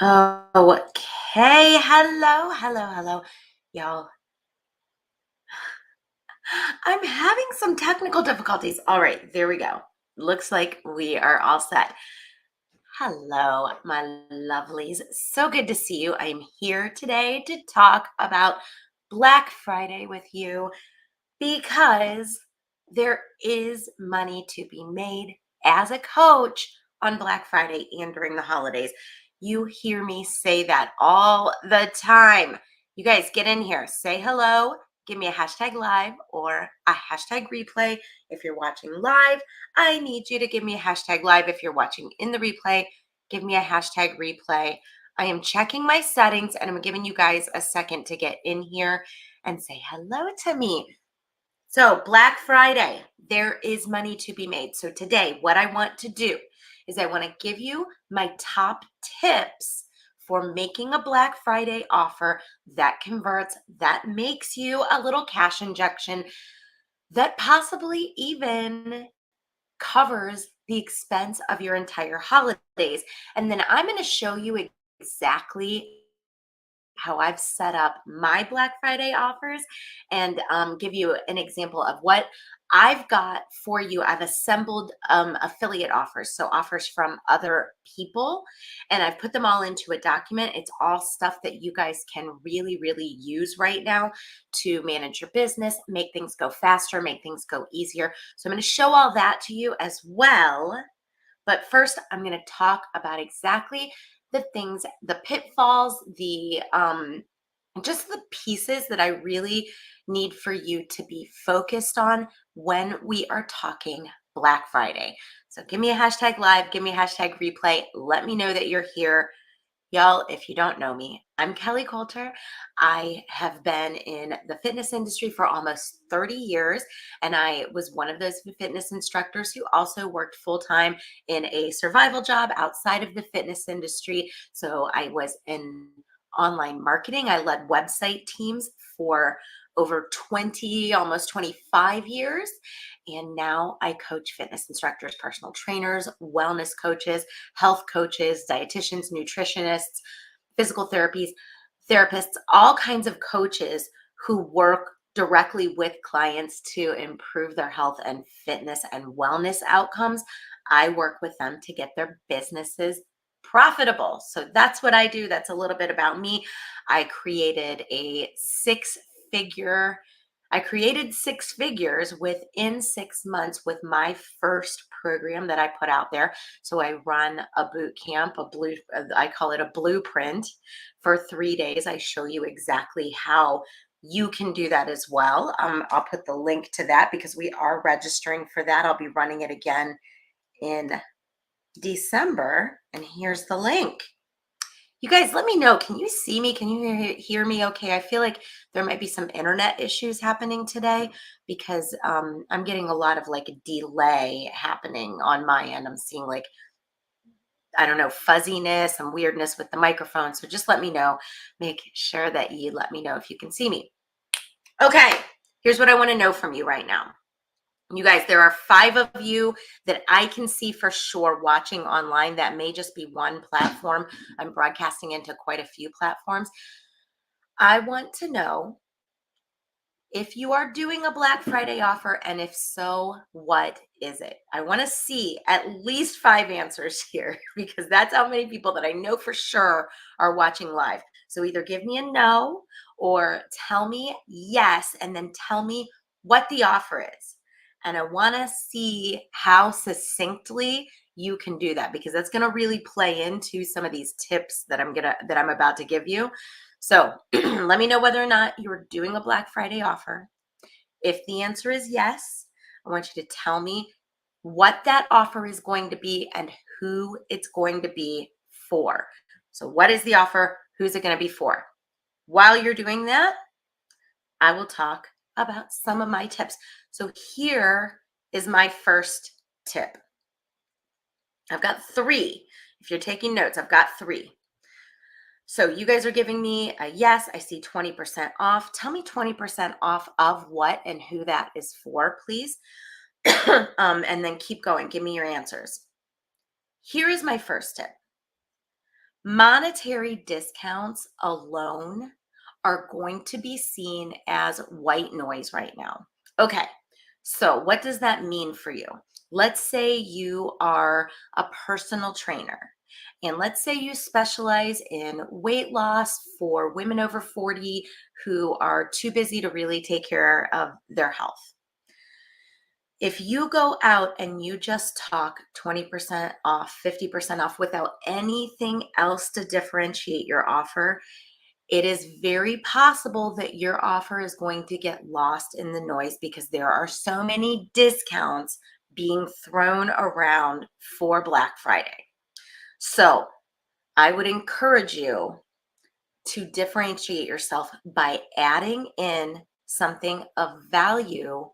Okay. Hello. Y'all, I'm having some technical difficulties. All right, there we go. Looks like we are all set. Hello, my lovelies. So good to see you. I'm here today to talk about Black Friday with you because there is money to be made as a coach on Black Friday and during the holidays. You hear me say that all the time. You guys get in here, say hello, give me a hashtag live or a hashtag replay. If you're watching live, I need you to give me a hashtag live. If you're watching in the replay, give me a hashtag replay. I am checking my settings and I'm giving you guys a second to get in here and say hello to me. So, Black Friday, there is money to be made. So, today, what I want to do is I want to give you my top tips for making a Black Friday offer that converts, that makes you a little cash injection, that possibly even covers the expense of your entire holidays. And then I'm going to show you exactly how I've set up my Black Friday offers and give you an example of what I've got for you. I've assembled affiliate offers, so offers from other people, and I've put them all into a document. It's all stuff that you guys can really use right now to manage your business, make things go faster, make things go easier. So I'm going to show all that to you as well. But first, I'm going to talk about exactly the things, the pitfalls, the just the pieces that I really need for you to be focused on when we are talking Black Friday. So give me a hashtag live, give me a hashtag replay. Let me know that you're here. Y'all, if you don't know me, I'm Kelly Coulter. I have been in the fitness industry for almost 30 years, and I was one of those fitness instructors who also worked full time in a survival job outside of the fitness industry. So I was in online marketing. I led website teams for over 20, almost 25 years. And now I coach fitness instructors, personal trainers, wellness coaches, health coaches, dietitians, nutritionists, physical therapists, all kinds of coaches who work directly with clients to improve their health and fitness and wellness outcomes. I work with them to get their businesses profitable. So that's what I do. That's a little bit about me. I created a six figure I created six figures within 6 months with my first program that I put out there. So I run a boot camp, I call it a blueprint for 3 days. I show you exactly how you can do that as well. I'll put the link to that because we are registering for that. I'll be running it again in December. And here's the link. You guys, let me know. Can you see me? Can you hear me okay? I feel like there might be some internet issues happening today because I'm getting a lot of like delay happening on my end. I'm seeing like, I don't know, fuzziness and weirdness with the microphone. So just let me know. Make sure that you let me know if you can see me. Okay, here's what I want to know from you right now. You guys, there are 5 of you that I can see for sure watching online. That may just be one platform. I'm broadcasting into quite a few platforms. I want to know if you are doing a Black Friday offer, and if so, what is it? I want to see at least 5 answers here because that's how many people that I know for sure are watching live. So either give me a no or tell me yes, and then tell me what the offer is. And I want to see how succinctly you can do that because that's going to really play into some of these tips that I'm about to give you. So let me know whether or not you're doing a Black Friday offer. If the answer is yes, I want you to tell me what that offer is going to be and who it's going to be for. So, what is the offer? Who's it going to be for? While you're doing that, I will talk about some of my tips. So, here is my first tip. I've got 3. If you're taking notes, I've got 3. So you guys are giving me a yes. I see 20% off. Tell me 20% off of what and who that is for, please. And then keep going. Give me your answers. Here is my first tip. Monetary discounts alone are going to be seen as white noise right now. Okay, so what does that mean for you? Let's say you are a personal trainer, and let's say you specialize in weight loss for women over 40 who are too busy to really take care of their health. If you go out and you just talk 20% off, 50% off without anything else to differentiate your offer, it is very possible that your offer is going to get lost in the noise because there are so many discounts being thrown around for Black Friday. So I would encourage you to differentiate yourself by adding in something of value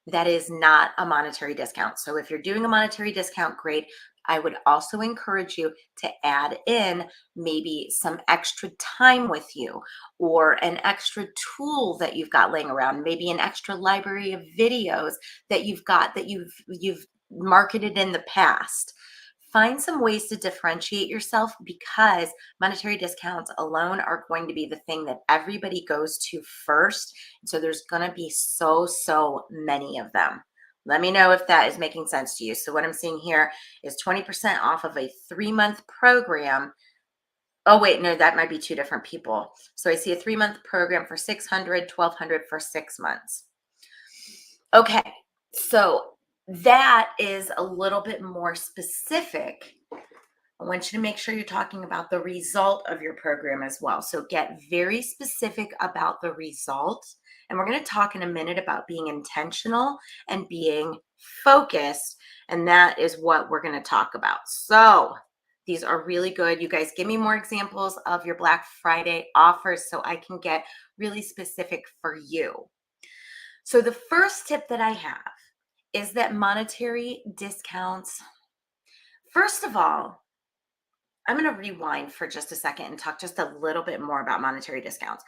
that is not a monetary discount. So if you're doing a monetary discount, great. I would also encourage you to add in maybe some extra time with you or an extra tool that you've got laying around, maybe an extra library of videos that you've got that you've marketed in the past. Find some ways to differentiate yourself because monetary discounts alone are going to be the thing that everybody goes to first. So there's going to be so many of them. Let me know if that is making sense to you. So what I'm seeing here is 20% off of a 3-month program. Oh wait, no, that might be two different people. So I see a 3-month program for 600, 1200 for 6 months. Okay. So that is a little bit more specific. I want you to make sure you're talking about the result of your program as well. So get very specific about the result. And we're going to talk in a minute about being intentional and being focused. And that is what we're going to talk about. So these are really good. You guys give me more examples of your Black Friday offers so I can get really specific for you. So the first tip that I have is that monetary discounts, first of all, I'm going to rewind for just a second and talk just a little bit more about monetary discounts.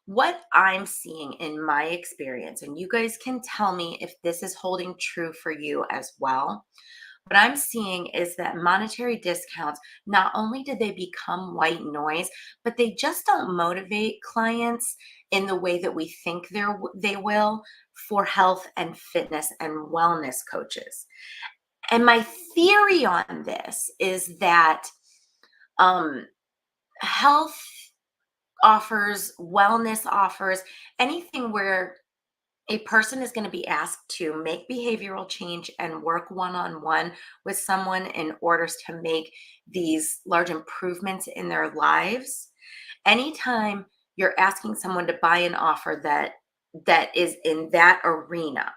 What I'm seeing in my experience, and you guys can tell me if this is holding true for you as well. What I'm seeing is that monetary discounts, not only do they become white noise, but they just don't motivate clients in the way that we think they will for health and fitness and wellness coaches. And my theory on this is that um, health offers, wellness offers, anything where a person is going to be asked to make behavioral change and work one on one with someone in order to make these large improvements in their lives. Anytime you're asking someone to buy an offer that is in that arena,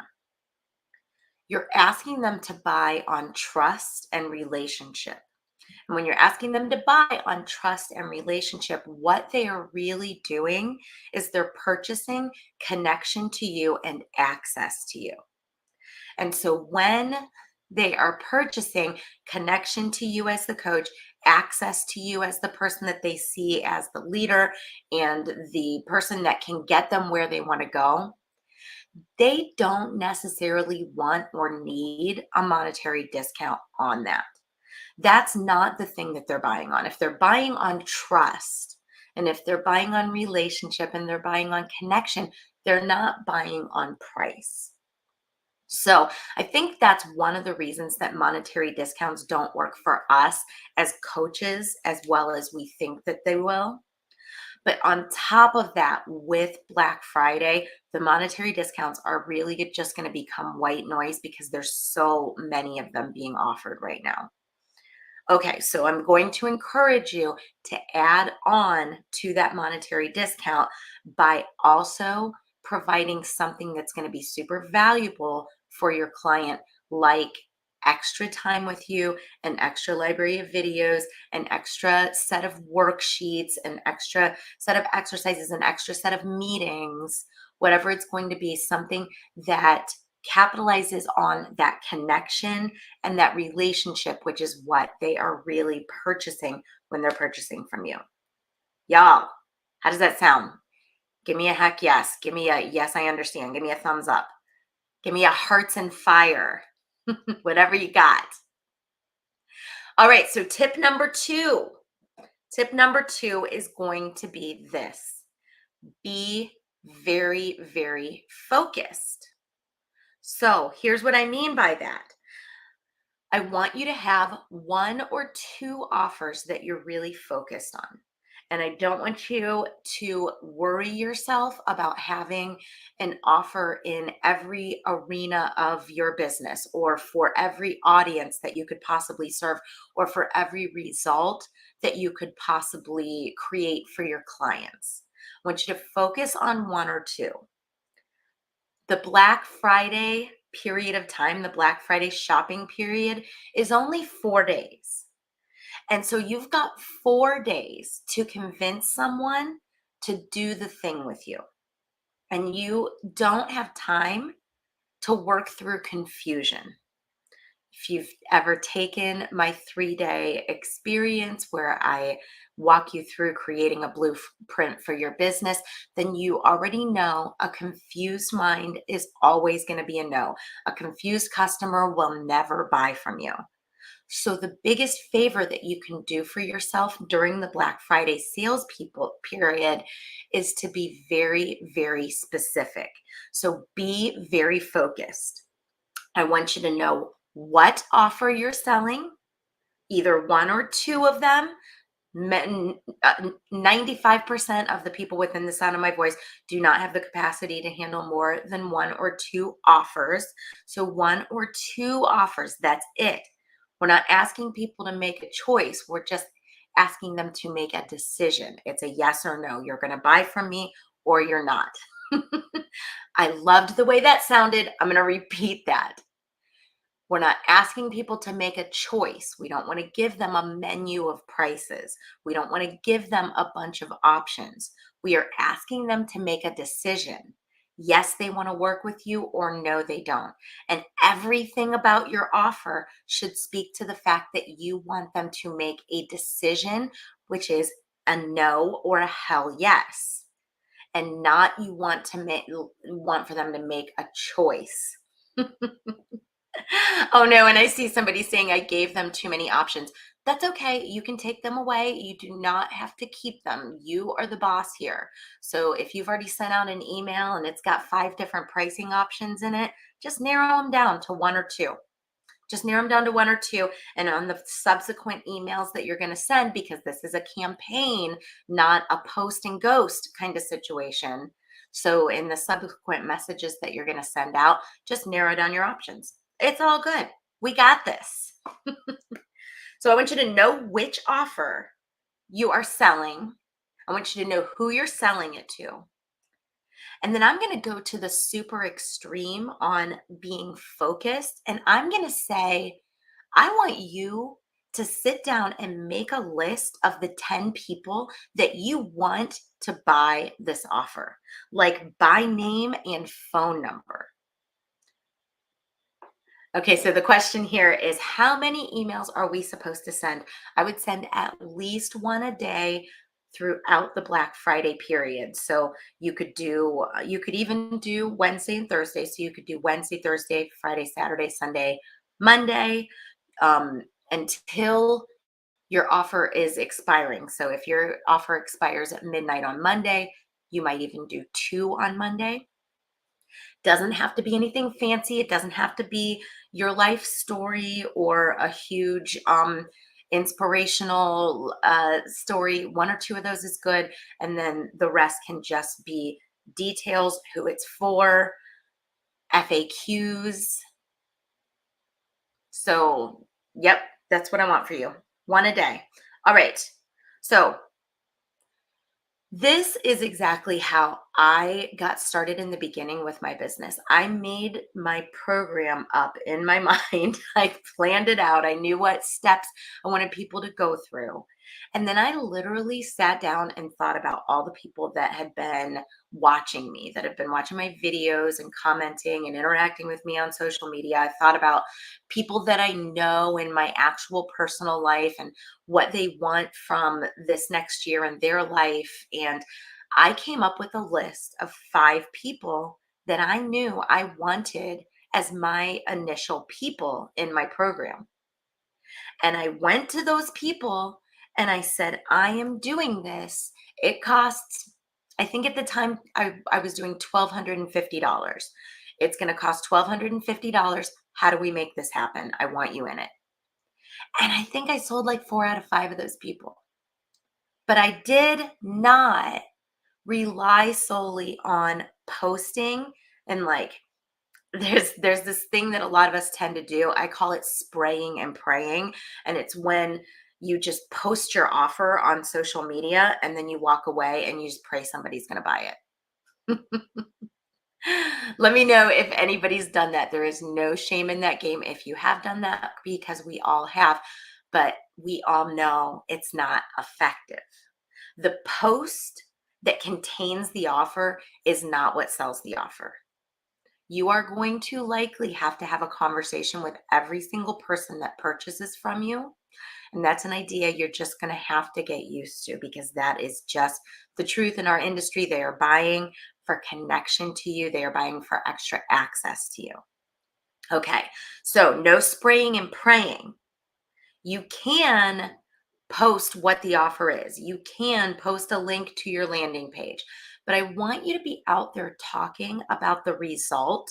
you're asking them to buy on trust and relationship. And when you're asking them to buy on trust and relationship, what they are really doing is they're purchasing connection to you and access to you. And so when they are purchasing connection to you as the coach, access to you as the person that they see as the leader and the person that can get them where they want to go, they don't necessarily want or need a monetary discount on that. That's not the thing that they're buying on. If they're buying on trust and if they're buying on relationship and they're buying on connection, they're not buying on price. So I think that's one of the reasons that monetary discounts don't work for us as coaches as well as we think that they will. But on top of that, with Black Friday, the monetary discounts are really just going to become white noise because there's so many of them being offered right now. Okay, so I'm going to encourage you to add on to that monetary discount by also providing something that's going to be super valuable for your client, like extra time with you, an extra library of videos, an extra set of worksheets, an extra set of exercises, an extra set of meetings, whatever it's going to be, something that capitalizes on that connection and that relationship, which is what they are really purchasing when they're purchasing from you. Y'all, how does that sound? Give me a heck yes. Give me a yes, I understand. Give me a thumbs up. Give me a hearts and fire, whatever you got. All right, so tip number 2. Tip number 2 is going to be this: be very, very focused. So here's what I mean by that. I want you to have 1 or 2 offers that you're really focused on. And I don't want you to worry yourself about having an offer in every arena of your business, or for every audience that you could possibly serve, or for every result that you could possibly create for your clients. I want you to focus on 1 or 2. The Black Friday period of time, the Black Friday shopping period, is only 4 days. And so you've got 4 days to convince someone to do the thing with you. And you don't have time to work through confusion. If you've ever taken my 3-day experience where I walk you through creating a blueprint for your business, then you already know a confused mind is always going to be a no. A confused customer will never buy from you. So, the biggest favor that you can do for yourself during the Black Friday sales people period is to be very, very specific. So, be very focused. I want you to know what offer you're selling, either 1 or 2 of them. 95% of the people within the sound of my voice do not have the capacity to handle more than 1 or 2 offers. So, 1 or 2 offers, that's it. We're not asking people to make a choice. We're just asking them to make a decision. It's a yes or no. You're going to buy from me or you're not. I loved the way that sounded. I'm going to repeat that. We're not asking people to make a choice. We don't want to give them a menu of prices. We don't want to give them a bunch of options. We are asking them to make a decision. Yes, they want to work with you, or no, they don't. And everything about your offer should speak to the fact that you want them to make a decision, which is a no or a hell yes. And not you want to make, want for them to make a choice. Oh no, and I see somebody saying I gave them too many options. That's okay. You can take them away. You do not have to keep them. You are the boss here. So if you've already sent out an email and it's got 5 different pricing options in it, just narrow them down to 1 or 2. Just narrow them down to 1 or 2. And on the subsequent emails that you're going to send, because this is a campaign, not a post and ghost kind of situation. So in the subsequent messages that you're going to send out, just narrow down your options. It's all good. We got this. So I want you to know which offer you are selling. I want you to know who you're selling it to. And then I'm going to go to the super extreme on being focused. And I'm going to say, I want you to sit down and make a list of the 10 people that you want to buy this offer, like by name and phone number. Okay, so the question here is, how many emails are we supposed to send? I would send at least 1 a day throughout the Black Friday period. So you could even do Wednesday and Thursday. So you could do Wednesday, Thursday, Friday, Saturday, Sunday, Monday, um, until your offer is expiring. So if your offer expires at midnight on Monday, you might even do 2 on Monday. Doesn't have to be anything fancy. It doesn't have to be your life story or a huge inspirational story. 1 or 2 of those is good. And then the rest can just be details, who it's for, FAQs. So, yep, that's what I want for you. 1 a day. All right. So this is exactly how I got started in the beginning with my business. I made my program up in my mind. I planned it out. I knew what steps I wanted people to go through. And then I literally sat down and thought about all the people that had been watching me, that have been watching my videos and commenting and interacting with me on social media. I thought about people that I know in my actual personal life and what they want from this next year in their life. And I came up with a list of 5 people that I knew I wanted as my initial people in my program. And I went to those people And I said, I am doing this. It costs, I think at the time I was doing $1,250. It's going to cost $1,250. How do we make this happen? I want you in it. And I think I sold like 4 out of 5 of those people. But I did not rely solely on posting and like there's this thing that a lot of us tend to do. I call it spraying and praying. And it's when you just post your offer on social media and then you walk away and you just pray somebody's going to buy it. Let me know if anybody's done that. There is no shame in that game if you have done that, because we all have, but we all know it's not effective. The post that contains the offer is not what sells the offer. You are going to likely have to have a conversation with every single person that purchases from you. And that's an idea you're just going to have to get used to, because that is just the truth in our industry. They are buying for connection to you, they are buying for extra access to you. Okay, so no spraying and praying. You can post what the offer is, you can post a link to your landing page, but I want you to be out there talking about the result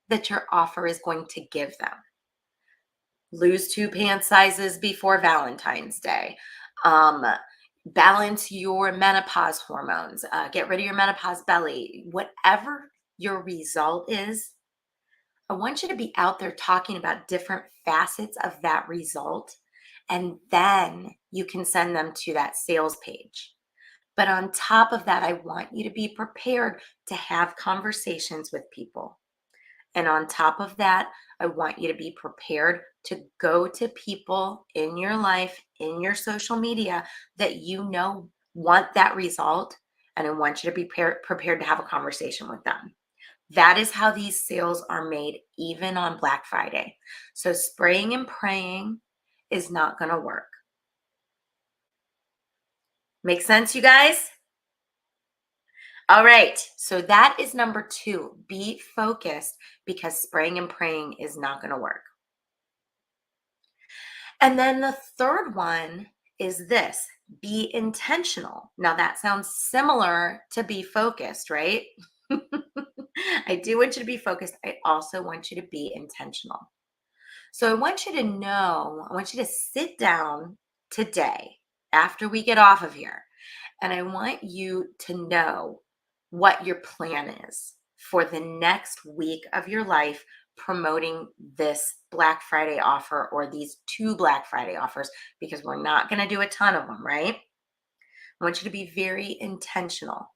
that your offer is going to give them. Lose 2 pant sizes before Valentine's Day. Um, Balance your menopause hormones. Get rid of your menopause belly. Whatever your result is, I want you to be out there talking about different facets of that result. And then you can send them to that sales page. But on top of that, I want you to be prepared to have conversations with people. And on top of that, I want you to be prepared to go to people in your life, in your social media that you know want that result. And I want you to be prepared to have a conversation with them. That is how these sales are made, even on Black Friday. So spraying and praying is not going to work. Make sense, you guys? All right. So that is number 2. Be focused, because spraying and praying is not going to work. And then the third one is this: be intentional. Now that sounds similar to be focused, right? I do want you to be focused. I also want you to be intentional. So I want you to know, I want you to sit down today after we get off of here, and I want you to know what your plan is for the next week of your life promoting this Black Friday offer, or these 2 Black Friday offers, because we're not going to do a ton of them, right? I want you to be very intentional.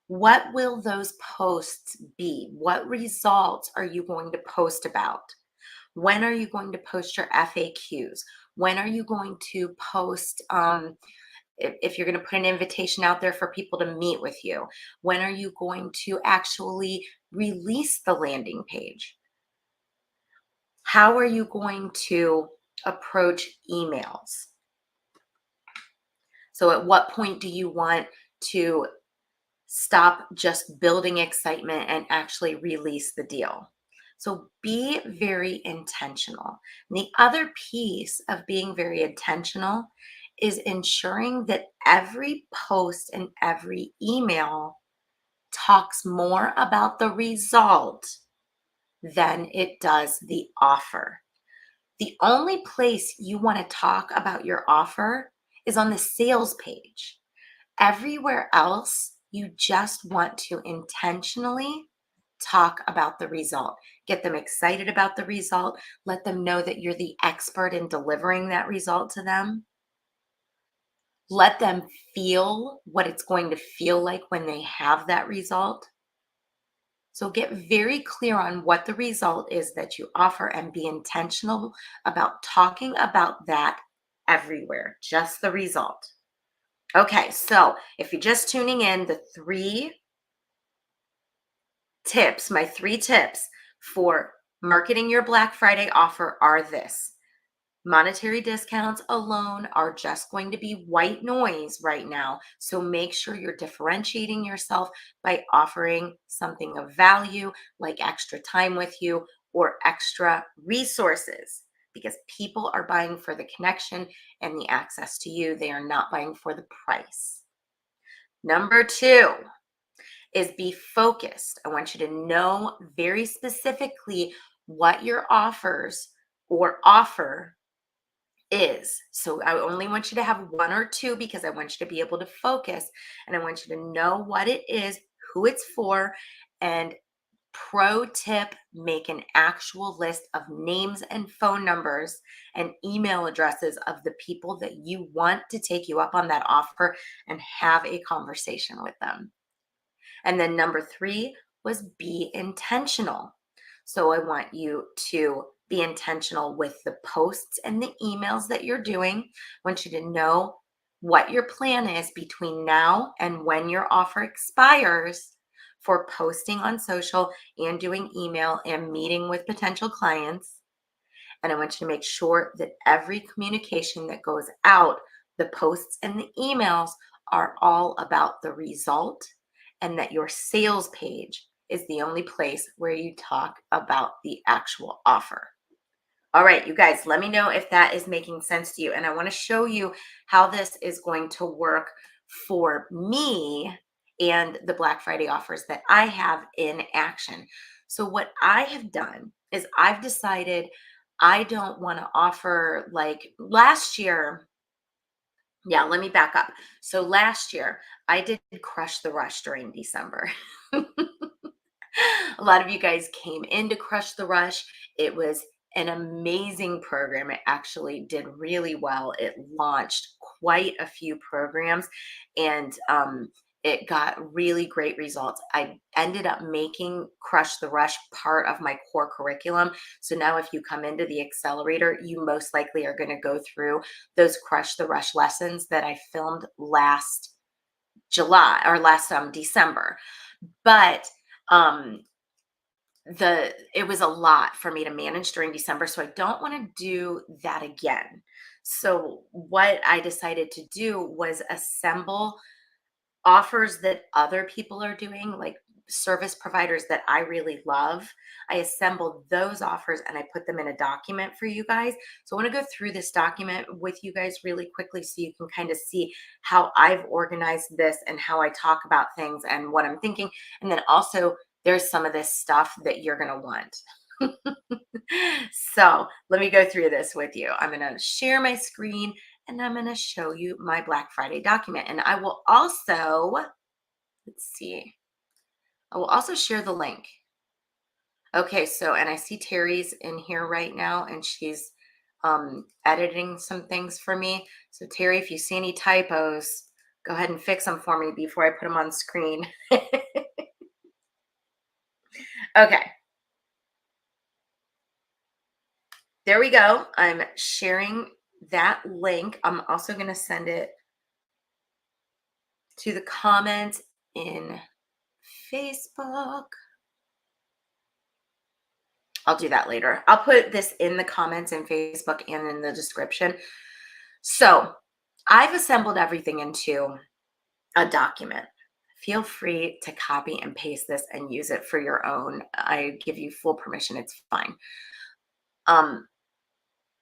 What will those posts be? What results are you going to post about? When are you going to post your FAQs? When are you going to post, if you're going to put an invitation out there for people to meet with you? When are you going to actually release the landing page? How are you going to approach emails? So at what point do you want to stop just building excitement and actually release the deal? So be very intentional. And the other piece of being very intentional is ensuring that every post and every email talks more about the result than it does the offer. The only place you want to talk about your offer is on the sales page. Everywhere else, you just want to intentionally talk about the result. Get them excited about the result. Let them know that you're the expert in delivering that result to them. Let them feel what it's going to feel like when they have that result. So get very clear on what the result is that you offer, and be intentional about talking about that everywhere, just the result. Okay, so if you're just tuning in, the 3 tips, my 3 tips for marketing your Black Friday offer are this: monetary discounts alone are just going to be white noise right now. So make sure you're differentiating yourself by offering something of value, like extra time with you or extra resources, because people are buying for the connection and the access to you. They are not buying for the price. Number two is be focused. I want you to know very specifically what your offers or offer is. So I only want you to have one or two because I want you to be able to focus and I want you to know what it is, who it's for, and pro tip, make an actual list of names and phone numbers and email addresses of the people that you want to take you up on that offer and have a conversation with them. And then number three was be intentional. So I want you to be intentional with the posts and the emails that you're doing. I want you to know what your plan is between now and when your offer expires for posting on social and doing email and meeting with potential clients. And I want you to make sure that every communication that goes out, the posts and the emails, are all about the result, and that your sales page is the only place where you talk about the actual offer. All right, you guys, let me know if that is making sense to you. And I want to show you how this is going to work for me and the Black Friday offers that I have in action. So, what I have done is I've decided I don't want to offer like last year. Yeah, let me back up. So, last year I did Crush the Rush during December. A lot of you guys came in to Crush the Rush. It was an amazing program. It actually did really well. It launched quite a few programs and it got really great results. I ended up making Crush the Rush part of my core curriculum. So now, if you come into the accelerator, you most likely are going to go through those Crush the Rush lessons that I filmed last July or last December. But um it was a lot for me to manage during December, so I don't want to do that again. So what I decided to do was assemble offers that other people are doing, like service providers that I really love. I assembled those offers and I put them in a document for you guys. So I want to go through this document with you guys really quickly so you can kind of see how I've organized this and how I talk about things and what I'm thinking. And then also, there's some of this stuff that you're going to want. So let me go through this with you. I'm going to share my screen and I'm going to show you my Black Friday document. And I will also, let's see, I will also share the link. Okay, so, and I see Terry's in here right now and she's editing some things for me. So Terry, if you see any typos, go ahead and fix them for me before I put them on screen. Okay. There we go. I'm sharing that link. I'm also going to send it to the comments in Facebook. I'll do that later. I'll put this in the comments in Facebook and in the description. So I've assembled everything into a document. Feel free to copy and paste this and use it for your own. I give you full permission. It's fine.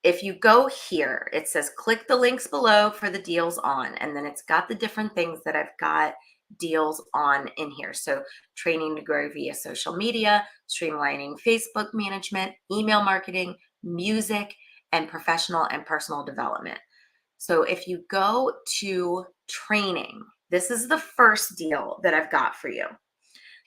If you go here, it says click the links below for the deals on, and then it's got the different things that I've got deals on in here. So training to grow via social media, streamlining Facebook management, email marketing, music, and professional and personal development. So if you go to training, this is the first deal that I've got for you.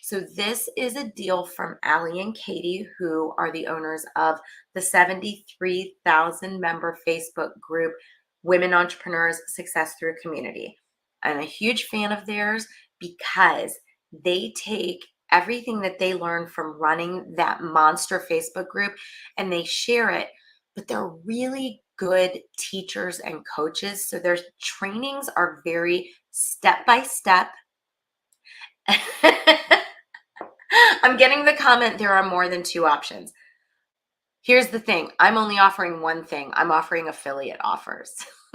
So this is a deal from Allie and Katie, who are the owners of the 73,000 member Facebook group, Women Entrepreneurs Success Through Community. I'm a huge fan of theirs because they take everything that they learn from running that monster Facebook group and they share it, but they're really good teachers and coaches. So their trainings are very step by step. I'm getting the comment, there are more than two options. Here's the thing. I'm only offering one thing. I'm offering affiliate offers.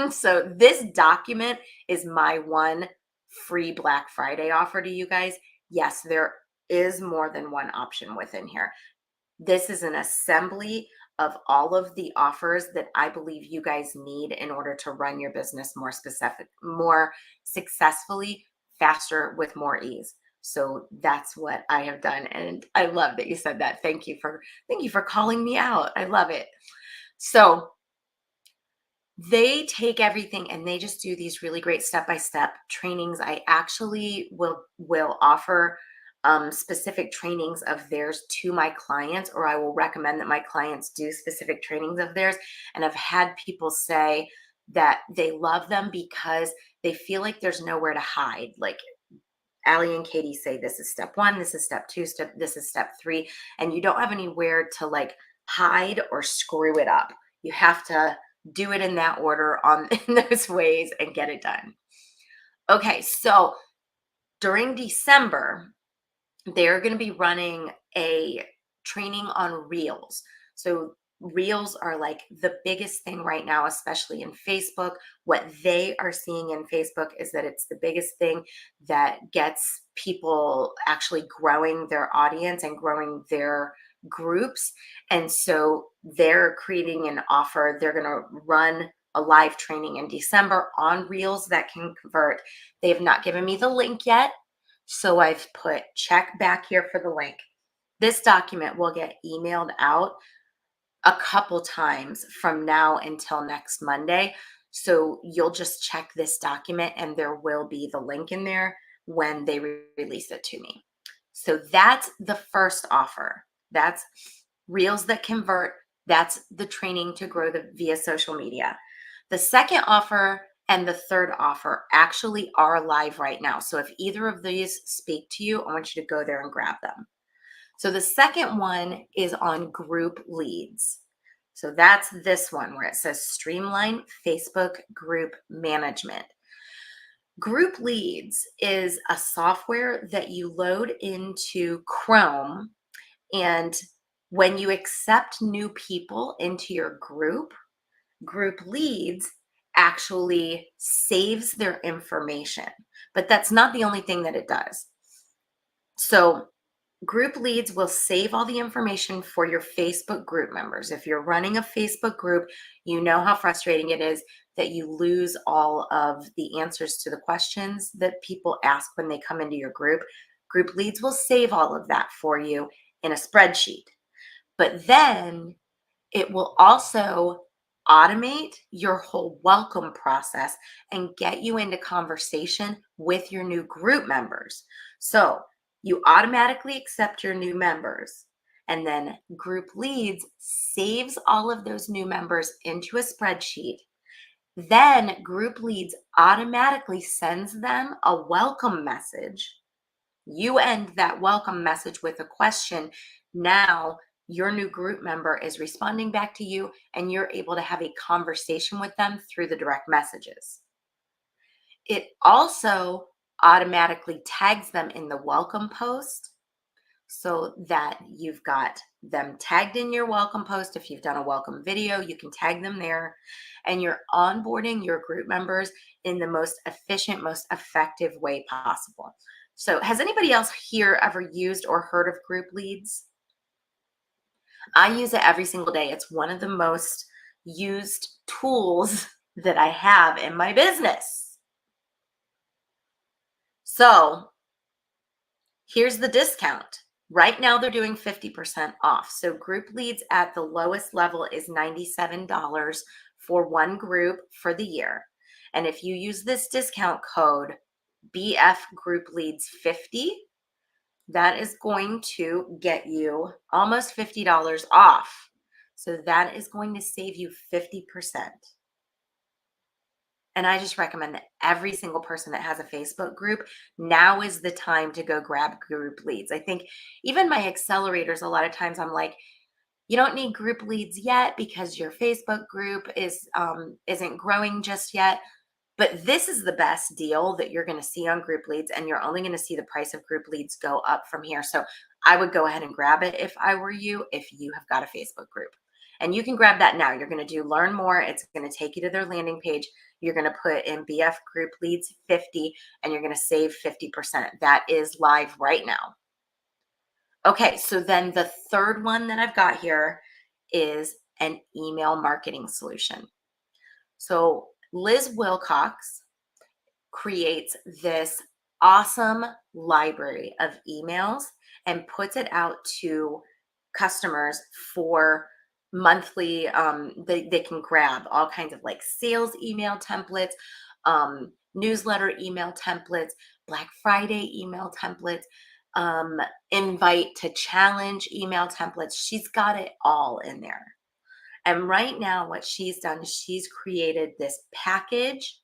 So this document is my one free Black Friday offer to you guys. Yes, there is more than one option within here. This is an assembly of all of the offers that I believe you guys need in order to run your business more successfully, faster, with more ease. So that's what I have done. And I love that you said that. Thank you for calling me out. I love it. So they take everything and they just do these really great step-by-step trainings. I actually will offer specific trainings of theirs to my clients, or I will recommend that my clients do specific trainings of theirs. And I've had people say that they love them because they feel like there's nowhere to hide. Like Allie and Katie say, this is step one, this is step two, this is step three, and you don't have anywhere to like hide or screw it up. You have to do it in that order on in those ways and get it done. Okay, so during December, they're going to be running a training on reels. So reels are like the biggest thing right now, especially in Facebook. What they are seeing in Facebook is that it's the biggest thing that gets people actually growing their audience and growing their groups. And so they're creating an offer. They're going to run a live training in December on reels that can convert. They have not given me the link yet, so I've put check back here for the link. This document will get emailed out a couple times from now until next Monday. So you'll just check this document and there will be the link in there when they release it to me. So that's the first offer. That's Reels that convert. That's the training to grow via social media. The second offer and the third offer actually are live right now. So if either of these speak to you, I want you to go there and grab them. So the second one is on group leads. So that's this one where it says streamline Facebook group management. Group leads is a software that you load into Chrome, and when you accept new people into your group leads actually saves their information. But that's not the only thing that it does. So group leads will save all the information for your Facebook group members. If you're running a Facebook group, you know how frustrating it is that you lose all of the answers to the questions that people ask when they come into your group. Group leads will save all of that for you in a spreadsheet. But then it will also automate your whole welcome process and get you into conversation with your new group members. So you automatically accept your new members, and then group leads saves all of those new members into a spreadsheet. Then group leads automatically sends them a welcome message. You end that welcome message with a question. Now your new group member is responding back to you and you're able to have a conversation with them through the direct messages. It also automatically tags them in the welcome post so that you've got them tagged in your welcome post. If you've done a welcome video, you can tag them there, and you're onboarding your group members in the most efficient, most effective way possible. So has anybody else here ever used or heard of group leads? I use it every single day. It's one of the most used tools that I have in my business. So here's the discount. Right now they're doing 50% off. So group leads at the lowest level is $97 for one group for the year. And if you use this discount code BF Group Leads 50, that is going to get you almost $50 off. So that is going to save you 50%. And I just recommend that every single person that has a Facebook group, now is the time to go grab group leads. I think even my accelerators, a lot of times I'm like, you don't need group leads yet because your Facebook group isn't growing just yet. But this is the best deal that you're going to see on group leads, and you're only going to see the price of group leads go up from here. So I would go ahead and grab it if I were you, if you have got a Facebook group. And you can grab that now. You're going to do learn more. It's going to take you to their landing page. You're going to put in BF Group Leads 50, and you're going to save 50%. That is live right now. Okay, so then the third one that I've got here is and email marketing solution. So Liz Wilcox creates this awesome library of emails and puts it out to customers for monthly. They can grab all kinds of like sales email templates, newsletter email templates, Black Friday email templates, um, invite to challenge email templates. She's got it all in there. And right now, what she's done is she's created this package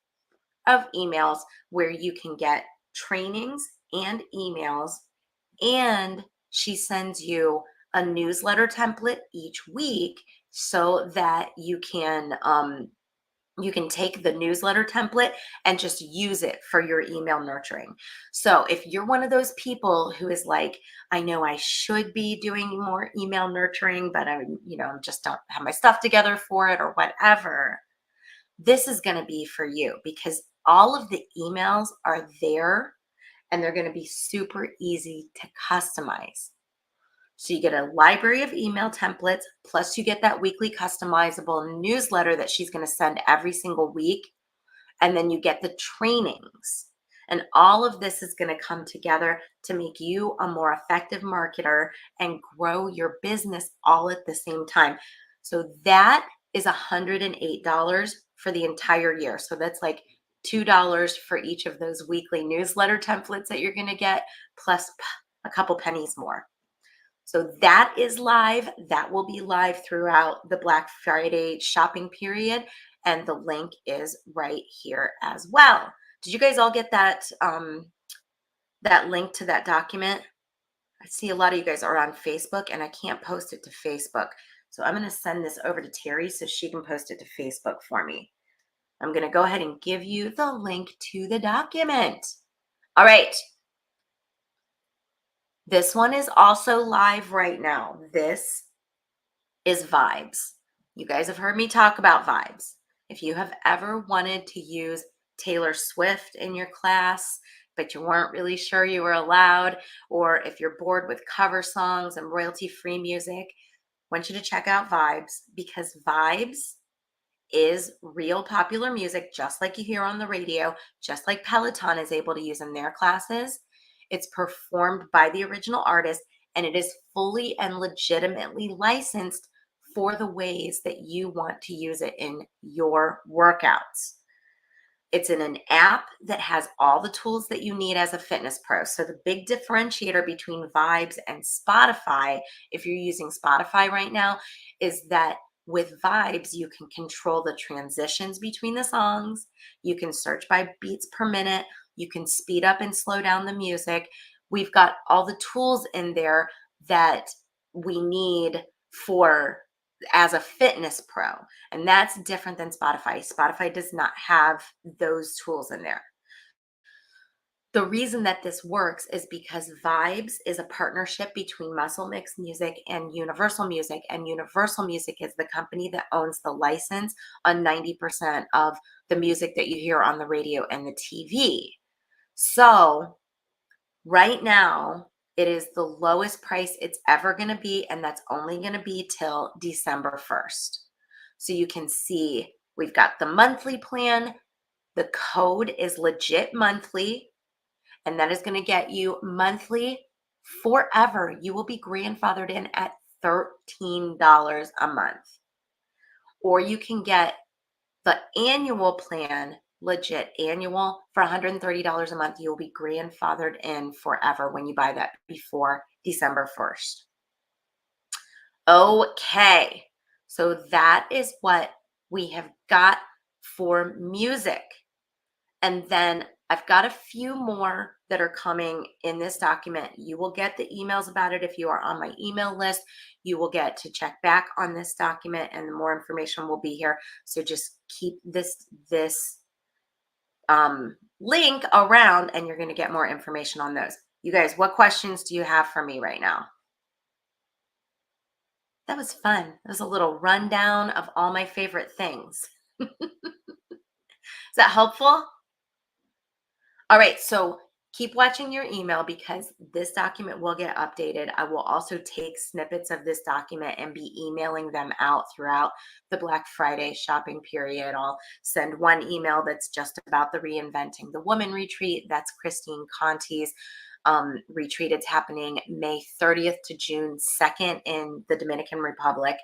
of emails where you can get trainings and emails, and she sends you a newsletter template each week so that you can take the newsletter template and just use it for your email nurturing. So if you're one of those people who is like, I know I should be doing more email nurturing, but I'm just don't have my stuff together for it or whatever, this is going to be for you because all of the emails are there and they're going to be super easy to customize. So you get a library of email templates, plus you get that weekly customizable newsletter that she's going to send every single week. And then you get the trainings. And all of this is going to come together to make you a more effective marketer and grow your business all at the same time. So that is $108 for the entire year. So that's like $2 for each of those weekly newsletter templates that you're going to get, plus a couple pennies more. So that is live. That will be live throughout the Black Friday shopping period. And the link is right here as well. Did you guys all get that link to that document? I see a lot of you guys are on Facebook and I can't post it to Facebook. So I'm going to send this over to Terry so she can post it to Facebook for me. I'm going to go ahead and give you the link to the document. All right. This one is also live right now. This is Vibes. You guys have heard me talk about Vibes. If you have ever wanted to use Taylor Swift in your class, but you weren't really sure you were allowed, or if you're bored with cover songs and royalty-free music, I want you to check out Vibes because Vibes is real popular music, just like you hear on the radio, just like Peloton is able to use in their classes. It's performed by the original artist, and it is fully and legitimately licensed for the ways that you want to use it in your workouts. It's in an app that has all the tools that you need as a fitness pro. So the big differentiator between Vibes and Spotify, if you're using Spotify right now, is that with Vibes, you can control the transitions between the songs. You can search by beats per minute. You can speed up and slow down the music. We've got all the tools in there that we need for as a fitness pro. And that's different than Spotify. Spotify does not have those tools in there. The reason that this works is because Vibes is a partnership between Muscle Mix Music and Universal Music. And Universal Music is the company that owns the license on 90% of the music that you hear on the radio and the TV. So right now, it is the lowest price it's ever going to be, and that's only going to be till December 1st. So you can see we've got the monthly plan. The code is legit monthly, and that is going to get you monthly forever. You will be grandfathered in at $13 a month. Or you can get the annual plan, legit annual, for $130 a month. You'll be grandfathered in forever when you buy that before December 1st. Okay, so that is what we have got for music. And then I've got a few more that are coming in this document. You will get the emails about it if you are on my email list. You will get to check back on this document and the more information will be here. So just keep this link around and you're going to get more information on those. You guys, what questions do you have for me right now? That was fun. That was a little rundown of all my favorite things. Is that helpful? All right, so keep watching your email because this document will get updated. I will also take snippets of this document and be emailing them out throughout the Black Friday shopping period. I'll send one email that's just about the Reinventing the Woman retreat. That's Christine Conti's retreat. It's happening May 30th to June 2nd in the Dominican Republic.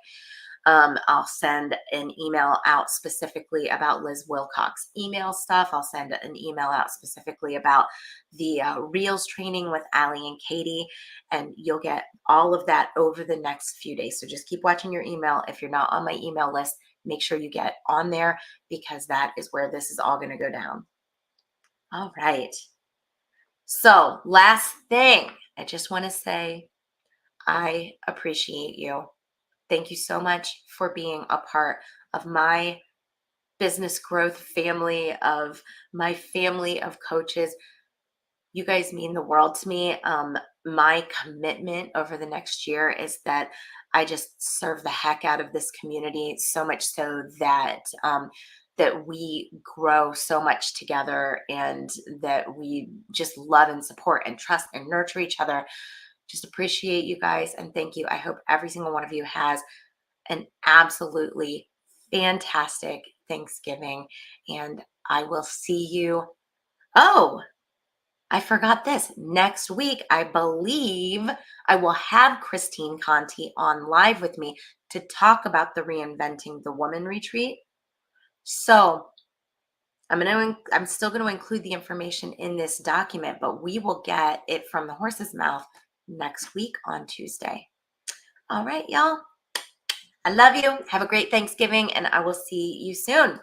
I'll send an email out specifically about Liz Wilcox email stuff. I'll send an email out specifically about the Reels training with Allie and Katie, and you'll get all of that over the next few days. So just keep watching your email. If you're not on my email list, make sure you get on there because that is where this is all going to go down. All right. So, last thing, I just want to say I appreciate you. Thank you so much for being a part of my business growth family, of my family of coaches. You guys mean the world to me. My commitment over the next year is that I just serve the heck out of this community, so much so that that we grow so much together, and that we just love and support and trust and nurture each other. Just appreciate you guys and thank you. I hope every single one of you has an absolutely fantastic Thanksgiving, and I will see you. Oh, I forgot this. Next week, I believe I will have Christine Conti on live with me to talk about the Reinventing the Woman retreat. So I'm still going to include the information in this document, but we will get it from the horse's mouth next week on Tuesday. All right, y'all. I love you. Have a great Thanksgiving, and I will see you soon.